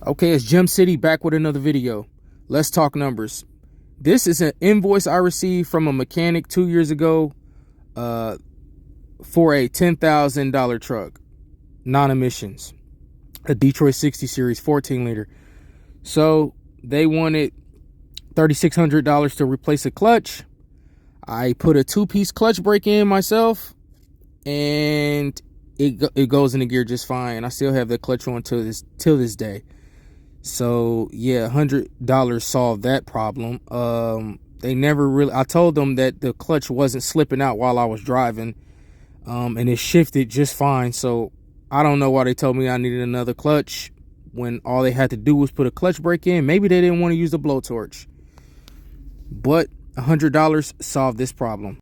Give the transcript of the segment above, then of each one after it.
Okay, it's Gem City back with another video. Let's talk numbers. This is an invoice I received from a mechanic 2 years ago for a $10,000 truck, non-emissions, a Detroit 60 Series 14 liter. So they wanted $3,600 to replace a clutch. I put a 2-piece clutch brake in myself, and it goes into gear just fine. I still have the clutch on till this day. So yeah, $100 solved that problem. They never really. I told them that the clutch wasn't slipping out while I was driving, and it shifted just fine. So I don't know why they told me I needed another clutch when all they had to do was put a clutch brake in. Maybe they didn't want to use the blowtorch, but $100 solved this problem,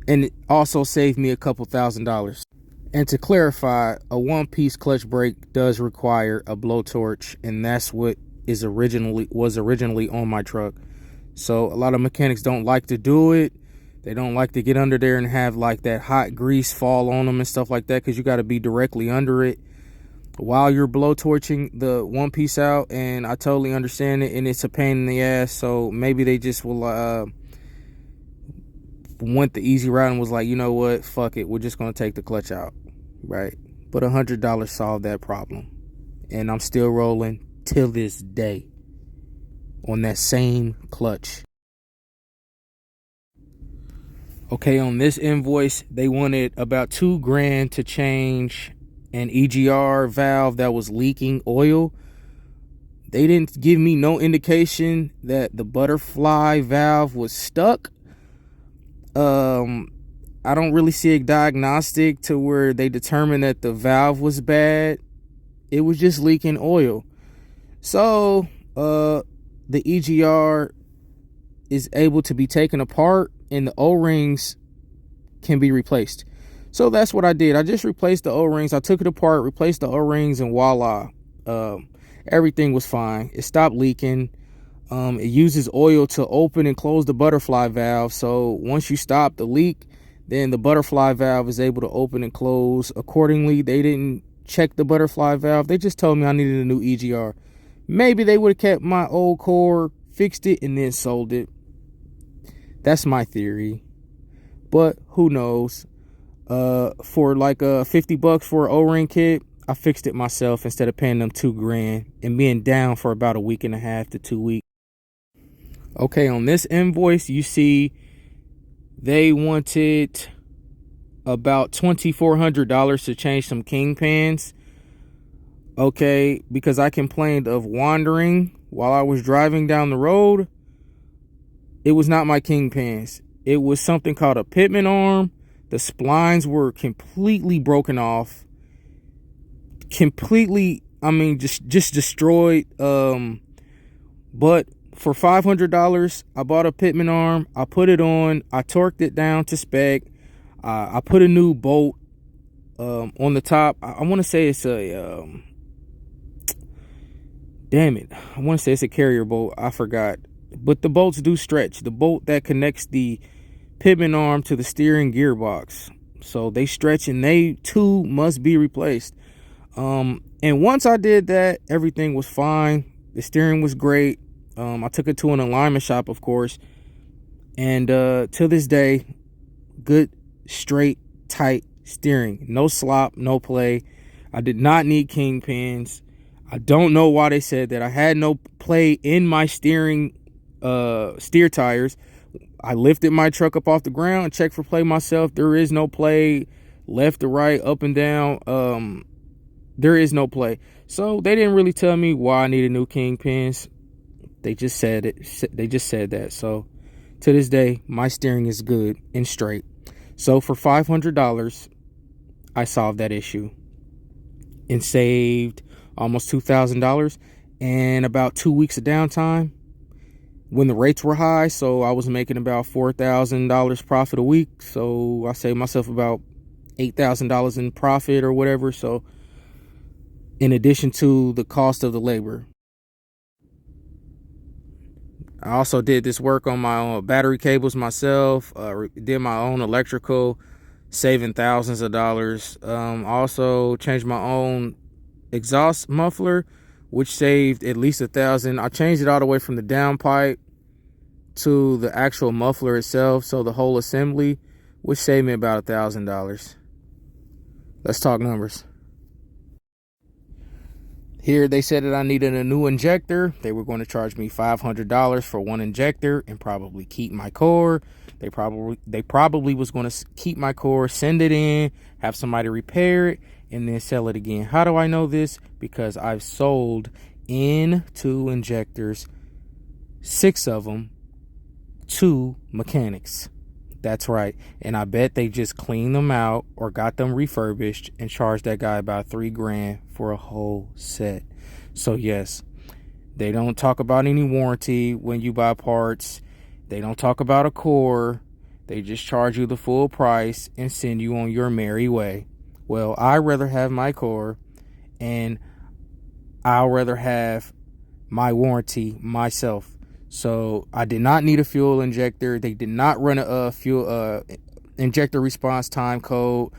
and it also saved me a couple $1,000s. And to clarify, a 1-piece clutch brake does require a blowtorch, and that's what was originally on my truck. So a lot of mechanics don't like to do it. They don't like to get under there and have like that hot grease fall on them and stuff like that, because you got to be directly under it while you're blowtorching the 1-piece out. And I totally understand it, and it's a pain in the ass. So maybe they just will went the easy route and was like, you know what, fuck it, we're just gonna take the clutch out, right? But $100 solved that problem, and I'm still rolling till this day on that same clutch. Okay, on this invoice they wanted about $2,000 to change an EGR valve that was leaking oil. They didn't give me no indication that the butterfly valve was stuck. I don't really see a diagnostic to where they determined that the valve was bad. It was just leaking oil. So the EGR is able to be taken apart and the O-rings can be replaced. So that's what I did. I just replaced the O-rings. I took it apart, replaced the O-rings, and voila, everything was fine. It stopped leaking. It uses oil to open and close the butterfly valve. So once you stop the leak, then the butterfly valve is able to open and close accordingly. They didn't check the butterfly valve. They just told me I needed a new EGR. Maybe they would have kept my old core, fixed it, and then sold it. That's my theory, but who knows? For like $50 for an O-ring kit, I fixed it myself instead of paying them $2,000 and being down for about a week and a half to 2 weeks. Okay, on this invoice, you see they wanted about $2,400 to change some kingpins. Okay, because I complained of wandering while I was driving down the road. It was not my kingpins. It was something called a pitman arm. The splines were completely broken off. Completely, I mean, just destroyed. But for $500, I bought a pitman arm. I put it on. I torqued it down to spec. I put a new bolt on the top. I want to say it's a damn it. I want to say it's a carrier bolt. I forgot. But the bolts do stretch. The bolt that connects the pitman arm to the steering gearbox, so they stretch, and they too must be replaced. And once I did that, everything was fine. The steering was great. I took it to an alignment shop, of course, and to this day, good, straight, tight steering. No slop, no play. I did not need kingpins. I don't know why they said that. I had no play in my steer tires. I lifted my truck up off the ground and checked for play myself. There is no play, left to right, up and down. There is no play. So they didn't really tell me why I needed new kingpins. They just said it. They just said that. So to this day, my steering is good and straight. So for $500, I solved that issue and saved almost $2,000 and about 2 weeks of downtime when the rates were high. So I was making about $4,000 profit a week. So I saved myself about $8,000 in profit or whatever. So in addition to the cost of the labor, I also did this work on my own battery cables myself, did my own electrical, saving thousands of dollars. Also changed my own exhaust muffler, which saved at least $1,000. I changed it all the way from the downpipe to the actual muffler itself, so the whole assembly, which saved me about $1,000. Let's talk numbers. Here they said that I needed a new injector. They were going to charge me $500 for one injector and probably keep my core. They probably was going to keep my core, send it in, have somebody repair it, and then sell it again. How do I know this? Because I've sold N2 injectors, 6 of them, to mechanics. That's right. And I bet they just cleaned them out or got them refurbished and charged that guy about $3,000 for a whole set. So yes, they don't talk about any warranty when you buy parts. They don't talk about a core. They just charge you the full price and send you on your merry way. Well, I'd rather have my core, and I'll rather have my warranty myself. So I did not need a fuel injector. They did not run a fuel injector response time code.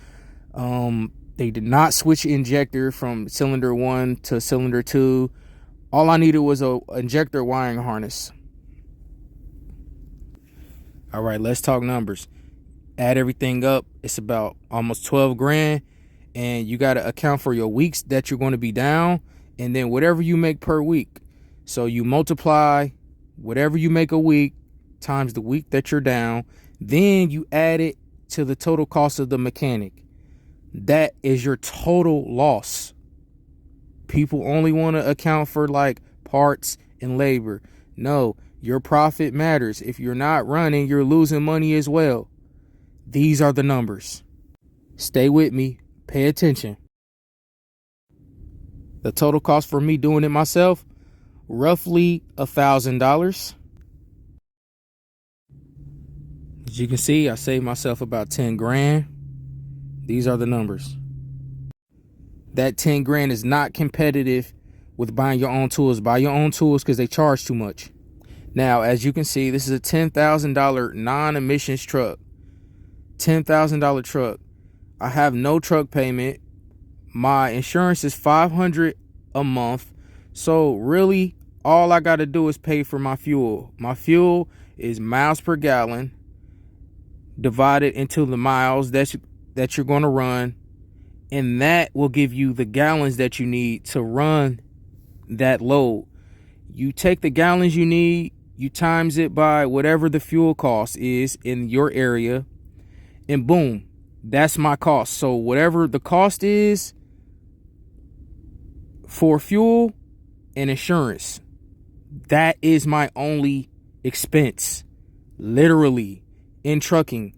They did not switch injector from cylinder 1 to cylinder 2. All I needed was a injector wiring harness. All right, let's talk numbers. Add everything up, it's about almost $12,000, and you got to account for your weeks that you're going to be down, and then whatever you make per week. So you multiply whatever you make a week times the week that you're down, then you add it to the total cost of the mechanic. That is your total loss. People only want to account for like parts and labor. No, your profit matters. If you're not running, you're losing money as well. These are the numbers. Stay with me. Pay attention. The total cost for me doing it myself, roughly $1,000. As you can see, I saved myself about $10,000. These are the numbers. That $10,000 is not competitive with buying your own tools. Buy your own tools because they charge too much. Now, as you can see, this is a $10,000 non-emissions truck. $10,000 truck. I have no truck payment. My insurance is $500 a month. So really, all I got to do is pay for my fuel. My fuel is miles per gallon divided into the miles that you're going to run. And that will give you the gallons that you need to run that load. You take the gallons you need, you times it by whatever the fuel cost is in your area, and boom, that's my cost. So whatever the cost is for fuel and insurance, that is my only expense. Literally, in trucking,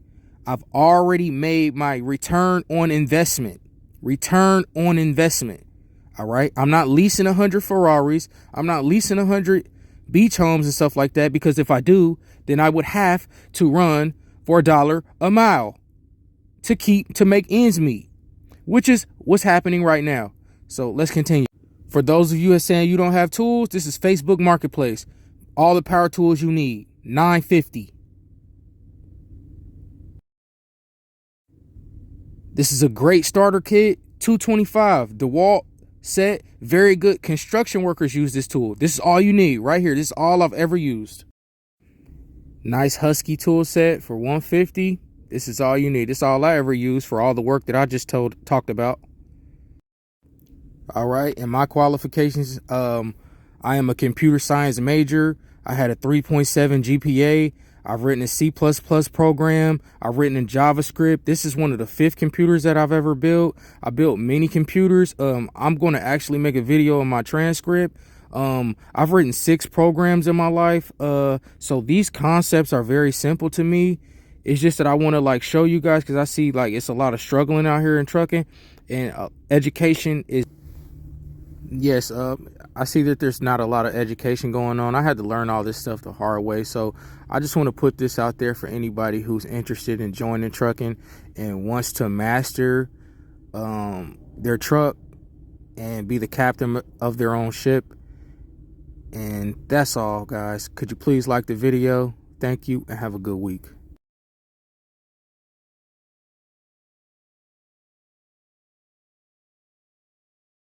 I've already made my return on investment. Return on investment. All right. I'm not leasing 100 Ferraris. I'm not leasing 100 beach homes and stuff like that, because if I do, then I would have to run for $1 a mile to make ends meet, which is what's happening right now. So let's continue. For those of you that are saying you don't have tools, this is Facebook Marketplace. All the power tools you need, $9.50. This is a great starter kit, $225. DeWalt set, very good. Construction workers use this tool. This is all you need right here. This is all I've ever used. Nice Husky tool set for $150. This is all you need. This is all I ever use for all the work that I just talked about. All right, and my qualifications, I am a computer science major. I had a 3.7 GPA. I've written a C++ program. I've written in JavaScript. This is one of the 5th computers that I've ever built. I built many computers. I'm going to actually make a video on my transcript. I've written 6 programs in my life. So these concepts are very simple to me. It's just that I want to like show you guys, because I see like it's a lot of struggling out here in trucking, and education is, yes, I see that there's not a lot of education going on. I had to learn all this stuff the hard way. So I just want to put this out there for anybody who's interested in joining trucking and wants to master their truck and be the captain of their own ship. And that's all, guys. Could you please like the video? Thank you, and have a good week.